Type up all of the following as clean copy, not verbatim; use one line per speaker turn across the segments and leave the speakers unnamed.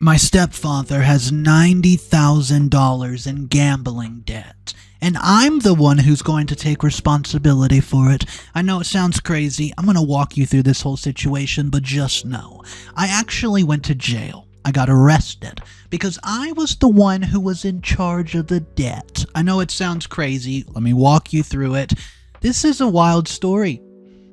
My stepfather has $90,000 in gambling debt, and I'm the one who's going to take responsibility for it. I know it sounds crazy. I'm going to walk you through this whole situation, but just know, I actually went to jail. I got arrested because I was the one who was in charge of the debt. I know it sounds crazy. Let me walk you through it. This is a wild story.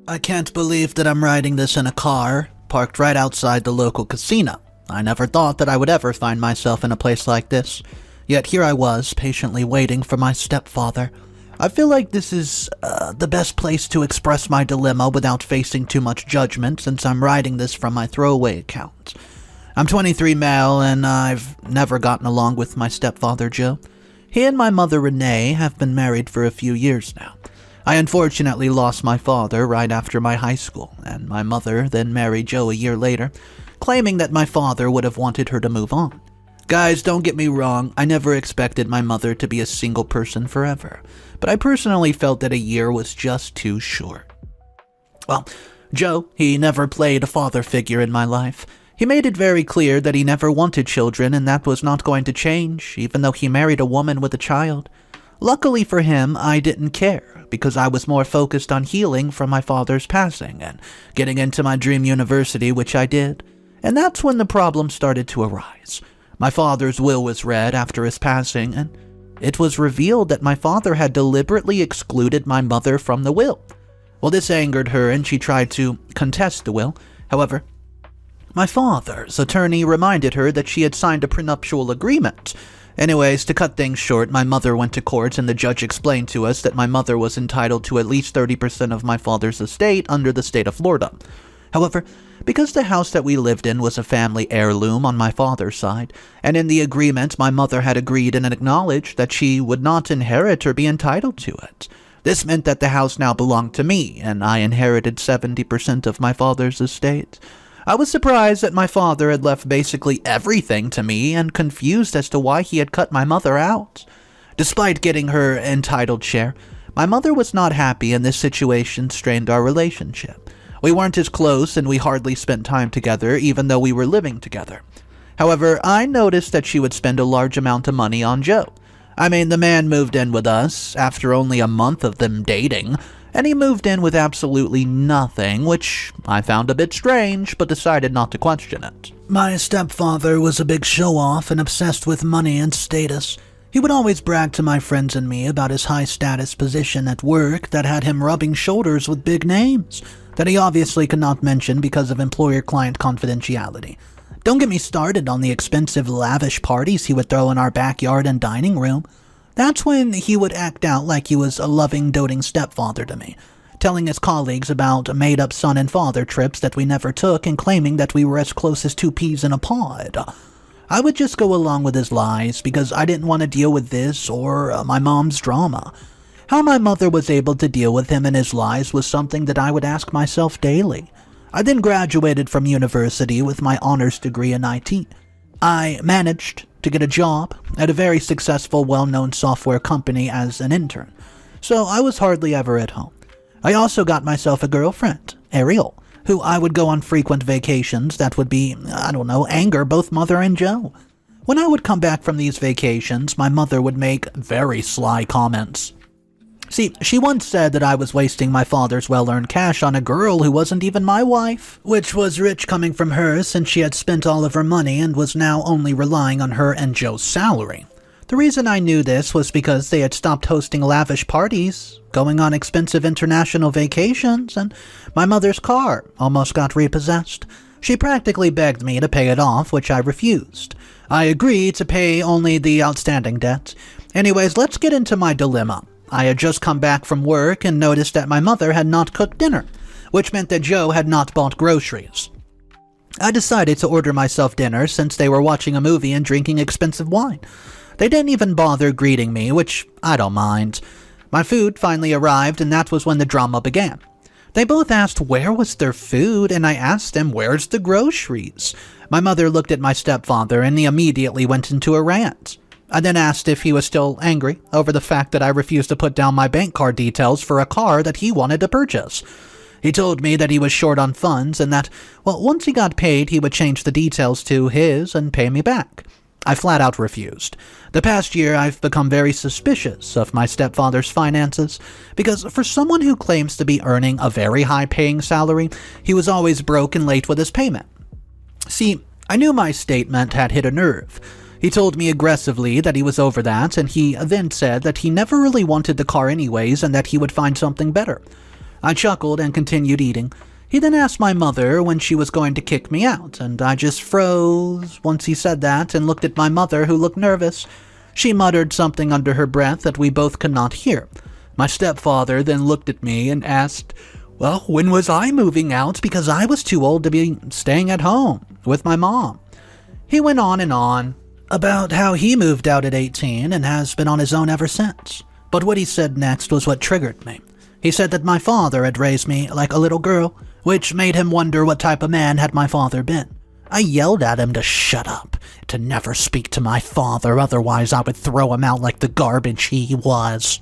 I can't believe that I'm riding this in a car, parked right outside the local casino. I never thought that I would ever find myself in a place like this. Yet here I was, patiently waiting for my stepfather. I feel like this is the best place to express my dilemma without facing too much judgment, since I'm writing this from my throwaway account. I'm 23 male, and I've never gotten along with my stepfather, Joe. He and my mother, Renee, have been married for a few years now. I unfortunately lost my father right after my high school, and my mother then married Joe a year later, claiming that my father would have wanted her to move on. Guys, don't get me wrong, I never expected my mother to be a single person forever, but I personally felt that a year was just too short. Well, Joe, he never played a father figure in my life. He made it very clear that he never wanted children, and that was not going to change, even though he married a woman with a child. Luckily for him, I didn't care, because I was more focused on healing from my father's passing and getting into my dream university, which I did. And that's when the problem started to arise. My father's will was read after his passing, and it was revealed that my father had deliberately excluded my mother from the will. Well, this angered her, and she tried to contest the will. However, my father's attorney reminded her that she had signed a prenuptial agreement. Anyways, to cut things short, my mother went to court, and the judge explained to us that my mother was entitled to at least 30% of my father's estate under the state of Florida. However, because the house that we lived in was a family heirloom on my father's side, and in the agreement my mother had agreed and acknowledged that she would not inherit or be entitled to it. This meant that the house now belonged to me, and I inherited 70% of my father's estate. I was surprised that my father had left basically everything to me, and confused as to why he had cut my mother out. Despite getting her entitled share, my mother was not happy, and this situation strained our relationship. We weren't as close, and we hardly spent time together, even though we were living together. However, I noticed that she would spend a large amount of money on Joe. I mean, the man moved in with us after only a month of them dating, and he moved in with absolutely nothing, which I found a bit strange, but decided not to question it. My stepfather was a big show-off and obsessed with money and status. He would always brag to my friends and me about his high-status position at work that had him rubbing shoulders with big names that he obviously could not mention because of employer-client confidentiality. Don't get me started on the expensive, lavish parties he would throw in our backyard and dining room. That's when he would act out like he was a loving, doting stepfather to me, telling his colleagues about made-up son and father trips that we never took and claiming that we were as close as two peas in a pod. I would just go along with his lies because I didn't want to deal with this or my mom's drama. How my mother was able to deal with him and his lies was something that I would ask myself daily. I then graduated from university with my honors degree in IT. I managed to get a job at a very successful, well-known software company as an intern, so I was hardly ever at home. I also got myself a girlfriend, Ariel, who I would go on frequent vacations that would be, anger both mother and Joe. When I would come back from these vacations, my mother would make very sly comments. See, she once said that I was wasting my father's well-earned cash on a girl who wasn't even my wife, which was rich coming from her since she had spent all of her money and was now only relying on her and Joe's salary. The reason I knew this was because they had stopped hosting lavish parties, going on expensive international vacations, and my mother's car almost got repossessed. She practically begged me to pay it off, which I refused. I agreed to pay only the outstanding debt. Anyways, let's get into my dilemma. I had just come back from work and noticed that my mother had not cooked dinner, which meant that Joe had not bought groceries. I decided to order myself dinner since they were watching a movie and drinking expensive wine. They didn't even bother greeting me, which I don't mind. My food finally arrived, and that was when the drama began. They both asked where was their food, and I asked them where's the groceries. My mother looked at my stepfather, and he immediately went into a rant. I then asked if he was still angry over the fact that I refused to put down my bank card details for a car that he wanted to purchase. He told me that he was short on funds and that, well, once he got paid, he would change the details to his and pay me back. I flat out refused. The past year, I've become very suspicious of my stepfather's finances, because for someone who claims to be earning a very high-paying salary, he was always broke and late with his payment. See, I knew my statement had hit a nerve. He told me aggressively that he was over that, and he then said that he never really wanted the car anyways and that he would find something better. I chuckled and continued eating. He then asked my mother when she was going to kick me out, and I just froze once he said that and looked at my mother, who looked nervous. She muttered something under her breath that we both could not hear. My stepfather then looked at me and asked, well, when was I moving out, because I was too old to be staying at home with my mom. He went on and on about how he moved out at 18 and has been on his own ever since. But what he said next was what triggered me. He said that my father had raised me like a little girl, which made him wonder what type of man had my father been. I yelled at him to shut up, to never speak to my father, otherwise I would throw him out like the garbage he was.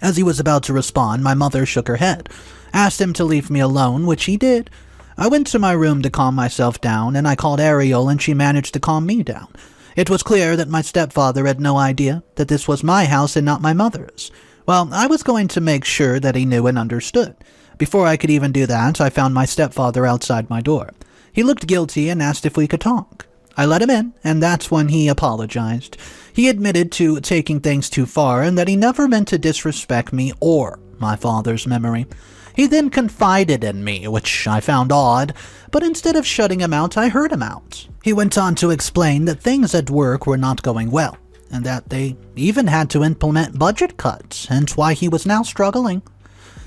As he was about to respond, my mother shook her head, asked him to leave me alone, which he did. I went to my room to calm myself down, and I called Ariel, and she managed to calm me down. It was clear that my stepfather had no idea that this was my house and not my mother's. Well, I was going to make sure that he knew and understood. Before I could even do that, I found my stepfather outside my door. He looked guilty and asked if we could talk. I let him in, and that's when he apologized. He admitted to taking things too far and that he never meant to disrespect me or my father's memory. He then confided in me, which I found odd, but instead of shutting him out, I heard him out. He went on to explain that things at work were not going well, and that they even had to implement budget cuts, hence why he was now struggling.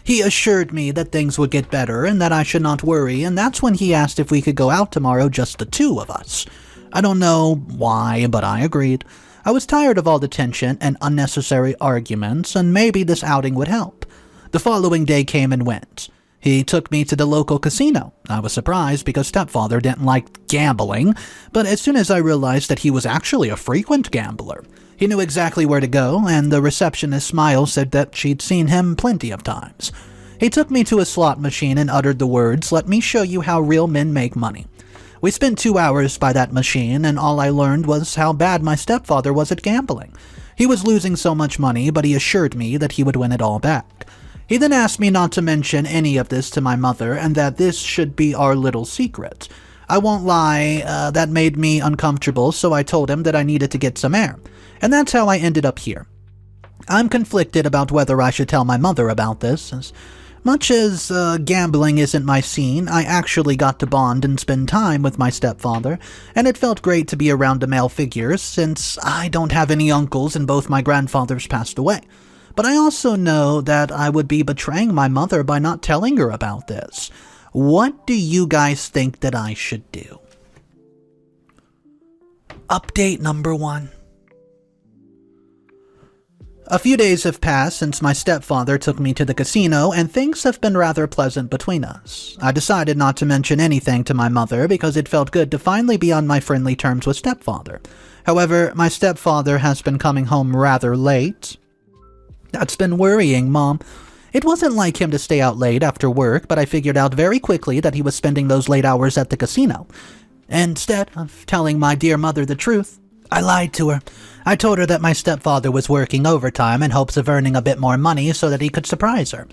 He assured me that things would get better and that I should not worry, and that's when he asked if we could go out tomorrow, just the two of us. I don't know why, but I agreed. I was tired of all the tension and unnecessary arguments, and maybe this outing would help. The following day came and went. He took me to the local casino. I was surprised because stepfather didn't like gambling, but as soon as I realized that he was actually a frequent gambler, he knew exactly where to go, and the receptionist's smile said that she'd seen him plenty of times. He took me to a slot machine and uttered the words, "Let me show you how real men make money." We spent 2 hours by that machine, and all I learned was how bad my stepfather was at gambling. He was losing so much money, but he assured me that he would win it all back. He then asked me not to mention any of this to my mother and that this should be our little secret. I won't lie, that made me uncomfortable, so I told him that I needed to get some air. And that's how I ended up here. I'm conflicted about whether I should tell my mother about this. As much as gambling isn't my scene, I actually got to bond and spend time with my stepfather, and it felt great to be around a male figure since I don't have any uncles and both my grandfathers passed away. But I also know that I would be betraying my mother by not telling her about this. What do you guys think that I should do? Update number 1. A few days have passed since my stepfather took me to the casino, and things have been rather pleasant between us. I decided not to mention anything to my mother because it felt good to finally be on my friendly terms with stepfather. However, my stepfather has been coming home rather late. That's been worrying, Mom. It wasn't like him to stay out late after work, but I figured out very quickly that he was spending those late hours at the casino. Instead of telling my dear mother the truth, I lied to her. I told her that my stepfather was working overtime in hopes of earning a bit more money so that he could surprise her.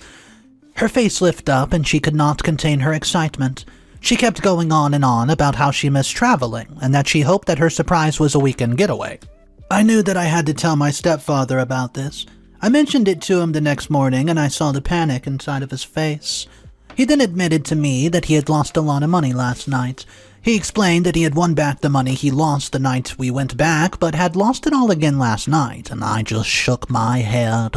Her face lifted up and she could not contain her excitement. She kept going on and on about how she missed traveling and that she hoped that her surprise was a weekend getaway. I knew that I had to tell my stepfather about this. I mentioned it to him the next morning and I saw the panic inside of his face. He then admitted to me that he had lost a lot of money last night. He explained that he had won back the money he lost the night we went back, but had lost it all again last night, and I just shook my head.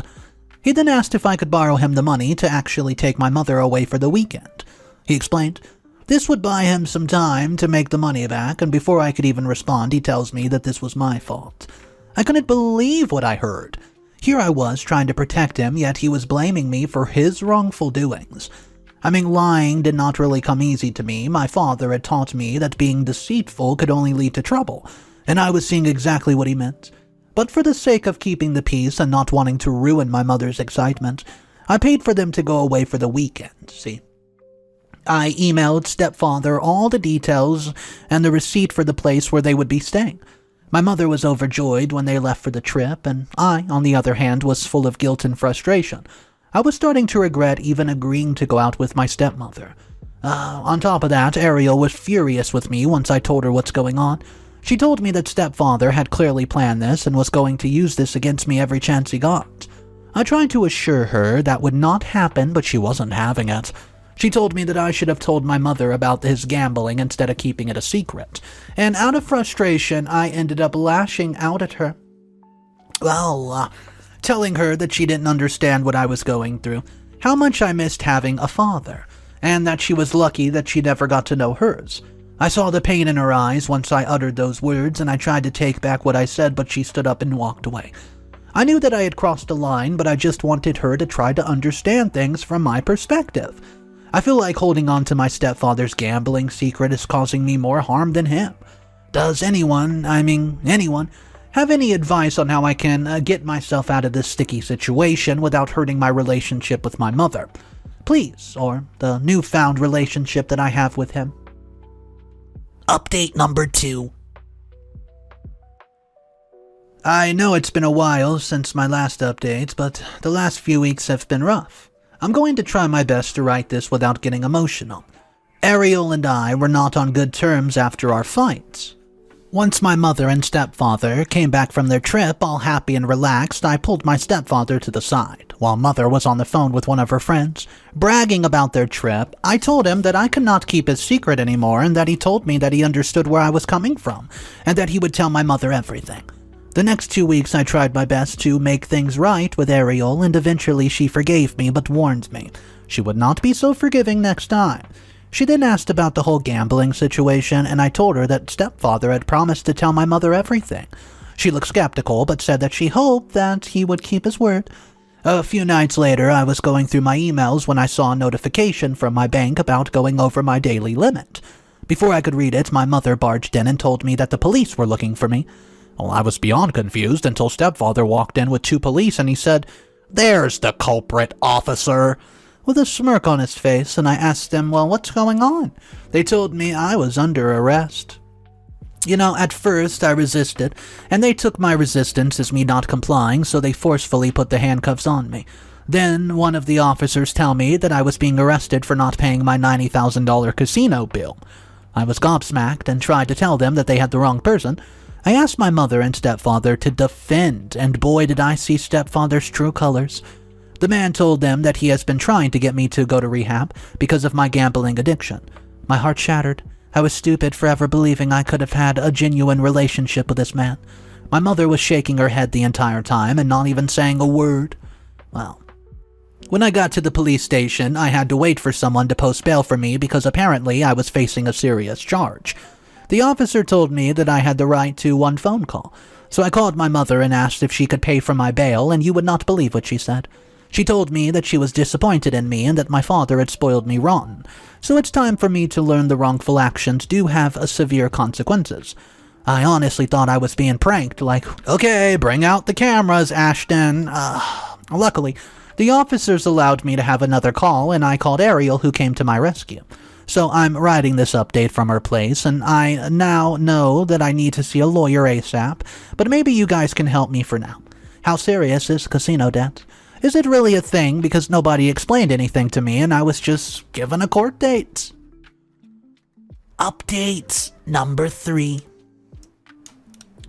He then asked if I could borrow him the money to actually take my mother away for the weekend. He explained this would buy him some time to make the money back, and before I could even respond, he tells me that this was my fault. I couldn't believe what I heard. Here I was trying to protect him, yet he was blaming me for his wrongful doings. I mean, lying did not really come easy to me. My father had taught me that being deceitful could only lead to trouble, and I was seeing exactly what he meant. But for the sake of keeping the peace and not wanting to ruin my mother's excitement, I paid for them to go away for the weekend, see. I emailed Stepfather all the details and the receipt for the place where they would be staying. My mother was overjoyed when they left for the trip, and I, on the other hand, was full of guilt and frustration. I was starting to regret even agreeing to go out with my stepmother. On top of that, Ariel was furious with me once I told her what's going on. She told me that Stepfather had clearly planned this and was going to use this against me every chance he got. I tried to assure her that would not happen, but she wasn't having it. She told me that I should have told my mother about his gambling instead of keeping it a secret, and out of frustration, I ended up lashing out at her. Telling her that she didn't understand what I was going through, how much I missed having a father, and that she was lucky that she never got to know hers. I saw the pain in her eyes once I uttered those words, and I tried to take back what I said, but she stood up and walked away. I knew that I had crossed a line, but I just wanted her to try to understand things from my perspective. I feel like holding on to my stepfather's gambling secret is causing me more harm than him. Does anyone have any advice on how I can get myself out of this sticky situation without hurting my relationship with my mother? Please, or the newfound relationship that I have with him. Update number 2. I know it's been a while since my last update, but the last few weeks have been rough. I'm going to try my best to write this without getting emotional. Ariel and I were not on good terms after our fight. Once my mother and stepfather came back from their trip all happy and relaxed, I pulled my stepfather to the side. While mother was on the phone with one of her friends, bragging about their trip, I told him that I could not keep his secret anymore and that he told me that he understood where I was coming from and that he would tell my mother everything. The next 2 weeks I tried my best to make things right with Ariel, and eventually she forgave me but warned me she would not be so forgiving next time. She then asked about the whole gambling situation, and I told her that stepfather had promised to tell my mother everything. She looked skeptical but said that she hoped that he would keep his word. A few nights later, I was going through my emails when I saw a notification from my bank about going over my daily limit. Before I could read it, my mother barged in and told me that the police were looking for me. Well, I was beyond confused until stepfather walked in with 2 police and he said, "There's the culprit, officer," with a smirk on his face, and I asked them, well, what's going on? They told me I was under arrest. At first I resisted, and they took my resistance as me not complying, so they forcefully put the handcuffs on me. Then one of the officers tell me that I was being arrested for not paying my $90,000 casino bill. I was gobsmacked and tried to tell them that they had the wrong person. I asked my mother and stepfather to defend, and boy did I see stepfather's true colors. The man told them that he has been trying to get me to go to rehab because of my gambling addiction. My heart shattered. I was stupid for ever believing I could have had a genuine relationship with this man. My mother was shaking her head the entire time and not even saying a word. Well, when I got to the police station, I had to wait for someone to post bail for me because apparently I was facing a serious charge. The officer told me that I had the right to one phone call, so I called my mother and asked if she could pay for my bail, and you would not believe what she said. She told me that she was disappointed in me and that my father had spoiled me rotten, so it's time for me to learn the wrongful actions do have severe consequences. I honestly thought I was being pranked, like, okay, bring out the cameras, Ashton. Luckily, the officers allowed me to have another call, and I called Ariel, who came to my rescue. So I'm writing this update from her place, and I now know that I need to see a lawyer ASAP, but maybe you guys can help me for now. How serious is casino debt? Is it really a thing? Because nobody explained anything to me, and I was just given a court date. Updates number 3.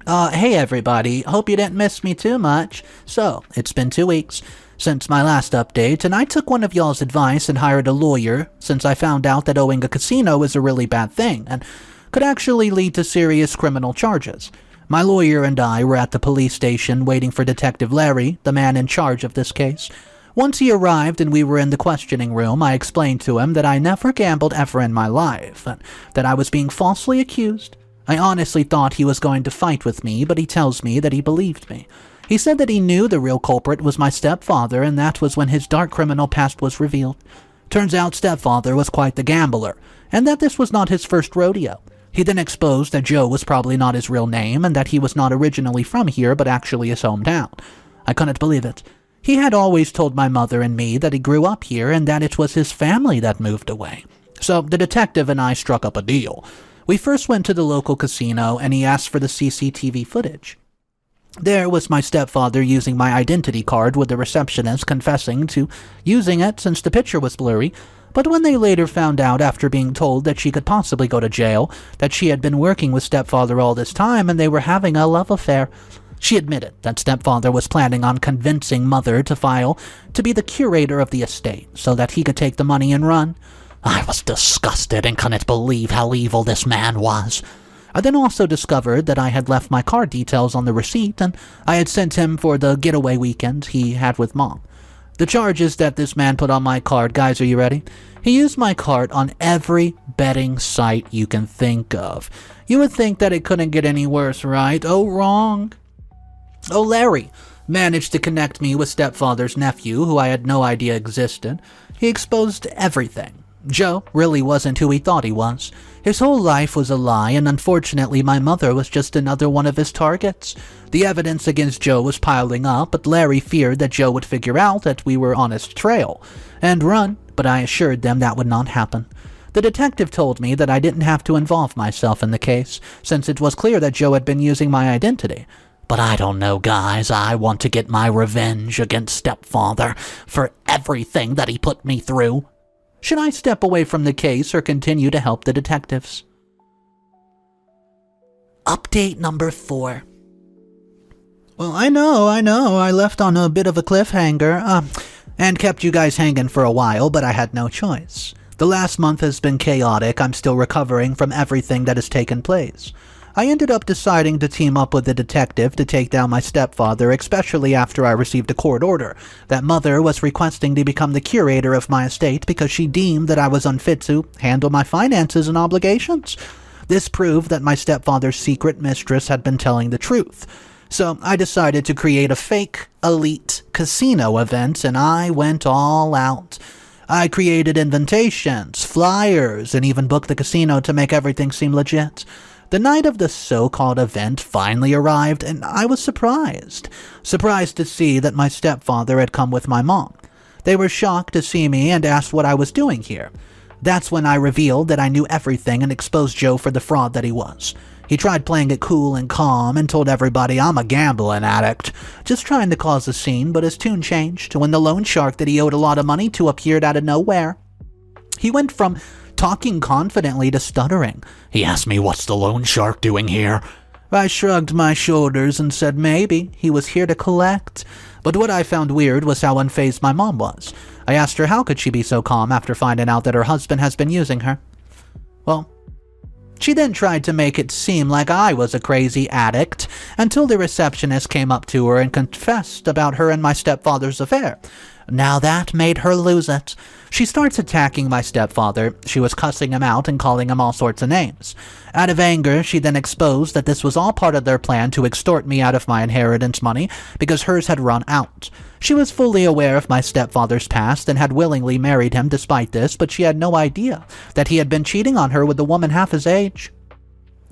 Hey everybody, hope you didn't miss me too much. So, it's been 2 weeks since my last update, and I took one of y'all's advice and hired a lawyer since I found out that owing a casino is a really bad thing and could actually lead to serious criminal charges. My lawyer and I were at the police station waiting for Detective Larry, the man in charge of this case. Once he arrived and we were in the questioning room, I explained to him that I never gambled ever in my life, and that I was being falsely accused. I honestly thought he was going to fight with me, but he tells me that he believed me. He said that he knew the real culprit was my stepfather, and that was when his dark criminal past was revealed. Turns out stepfather was quite the gambler, and that this was not his first rodeo. He then exposed that Joe was probably not his real name, and that he was not originally from here, but actually his hometown. I couldn't believe it. He had always told my mother and me that he grew up here and that it was his family that moved away. So the detective and I struck up a deal. We first went to the local casino and he asked for the CCTV footage. There was my stepfather using my identity card with the receptionist confessing to using it since the picture was blurry, but when they later found out after being told that she could possibly go to jail, that she had been working with stepfather all this time and they were having a love affair. She admitted that stepfather was planning on convincing mother to file to be the curator of the estate so that he could take the money and run. I was disgusted and couldn't believe how evil this man was. I then also discovered that I had left my card details on the receipt and I had sent him for the getaway weekend he had with Mom. The charges that this man put on my card, guys, are you ready? He used my card on every betting site you can think of. You would think that it couldn't get any worse, right? Oh, wrong. Oh, Larry managed to connect me with stepfather's nephew, who I had no idea existed. He exposed everything. Joe really wasn't who he thought he was. His whole life was a lie, and unfortunately my mother was just another one of his targets. The evidence against Joe was piling up, but Larry feared that Joe would figure out that we were on his trail and run, but I assured them that would not happen. The detective told me that I didn't have to involve myself in the case, since it was clear that Joe had been using my identity. But I don't know, guys. I want to get my revenge against stepfather for everything that he put me through. Should I step away from the case or continue to help the detectives? Update number 4. Well, I know. I left on a bit of a cliffhanger, and kept you guys hanging for a while, but I had no choice. The last month has been chaotic. I'm still recovering from everything that has taken place. I ended up deciding to team up with the detective to take down my stepfather, especially after I received a court order that mother was requesting to become the curator of my estate because she deemed that I was unfit to handle my finances and obligations. This proved that my stepfather's secret mistress had been telling the truth. So I decided to create a fake elite casino event, and I went all out. I created invitations, flyers, and even booked the casino to make everything seem legit. The night of the so-called event finally arrived, and I was surprised. Surprised to see that my stepfather had come with my mom. They were shocked to see me and asked what I was doing here. That's when I revealed that I knew everything and exposed Joe for the fraud that he was. He tried playing it cool and calm and told everybody I'm a gambling addict, just trying to cause a scene, but his tune changed when the loan shark that he owed a lot of money to appeared out of nowhere. He went from talking confidently to stuttering. He asked me, "What's the loan shark doing here?" I shrugged my shoulders and said maybe he was here to collect. But what I found weird was how unfazed my mom was. I asked her how could she be so calm after finding out that her husband has been using her. Well, she then tried to make it seem like I was a crazy addict until the receptionist came up to her and confessed about her and my stepfather's affair. Now that made her lose it. She starts attacking my stepfather. She was cussing him out and calling him all sorts of names. Out of anger, she then exposed that this was all part of their plan to extort me out of my inheritance money because hers had run out. She was fully aware of my stepfather's past and had willingly married him despite this, but she had no idea that he had been cheating on her with a woman half his age.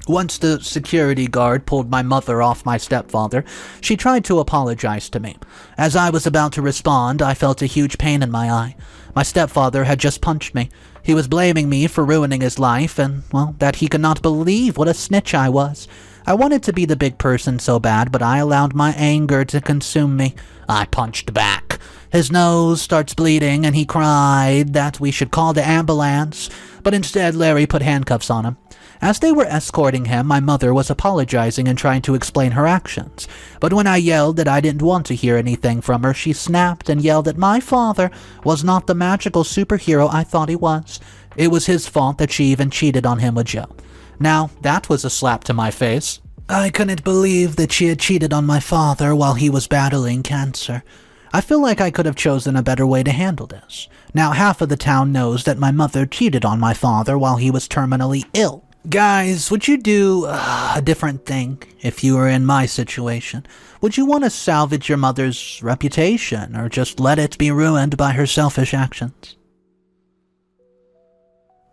Once the security guard pulled my mother off my stepfather, she tried to apologize to me. As I was about to respond, I felt a huge pain in my eye. My stepfather had just punched me. He was blaming me for ruining his life and, well, that he could not believe what a snitch I was. I wanted to be the big person so bad, but I allowed my anger to consume me. I punched back. His nose starts bleeding and he cried that we should call the ambulance, but instead Larry put handcuffs on him. As they were escorting him, my mother was apologizing and trying to explain her actions. But when I yelled that I didn't want to hear anything from her, she snapped and yelled that my father was not the magical superhero I thought he was. It was his fault that she even cheated on him with Joe. Now, that was a slap to my face. I couldn't believe that she had cheated on my father while he was battling cancer. I feel like I could have chosen a better way to handle this. Now, half of the town knows that my mother cheated on my father while he was terminally ill. Guys, would you do a different thing if you were in my situation? Would you want to salvage your mother's reputation or just let it be ruined by her selfish actions?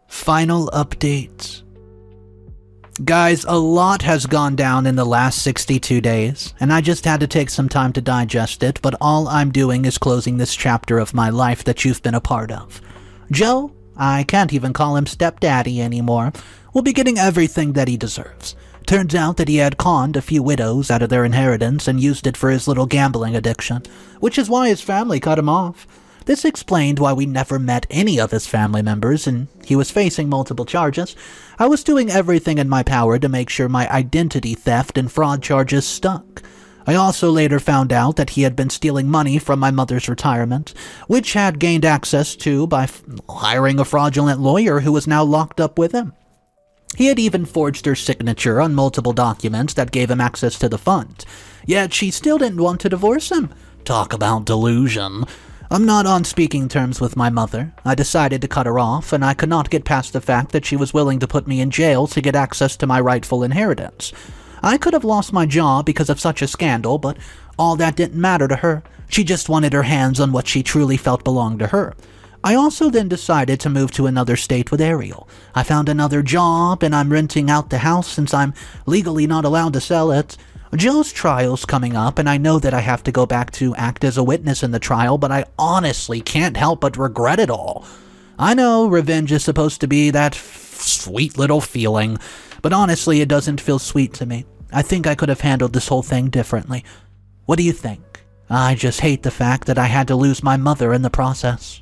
Final update. Guys, a lot has gone down in the last 62 days, and I just had to take some time to digest it, but all I'm doing is closing this chapter of my life that you've been a part of. Joe, I can't even call him stepdaddy anymore, will be getting everything that he deserves. Turns out that he had conned a few widows out of their inheritance and used it for his little gambling addiction, which is why his family cut him off. This explained why we never met any of his family members, and he was facing multiple charges. I was doing everything in my power to make sure my identity theft and fraud charges stuck. I also later found out that he had been stealing money from my mother's retirement, which had gained access to by hiring a fraudulent lawyer who was now locked up with him. He had even forged her signature on multiple documents that gave him access to the funds, yet she still didn't want to divorce him. Talk about delusion. I'm not on speaking terms with my mother. I decided to cut her off, and I could not get past the fact that she was willing to put me in jail to get access to my rightful inheritance. I could have lost my job because of such a scandal, but all that didn't matter to her. She just wanted her hands on what she truly felt belonged to her. I also then decided to move to another state with Ariel. I found another job, and I'm renting out the house since I'm legally not allowed to sell it. Joe's trial's coming up, and I know that I have to go back to act as a witness in the trial, but I honestly can't help but regret it all. I know revenge is supposed to be that sweet little feeling, but honestly, it doesn't feel sweet to me. I think I could have handled this whole thing differently. What do you think? I just hate the fact that I had to lose my mother in the process.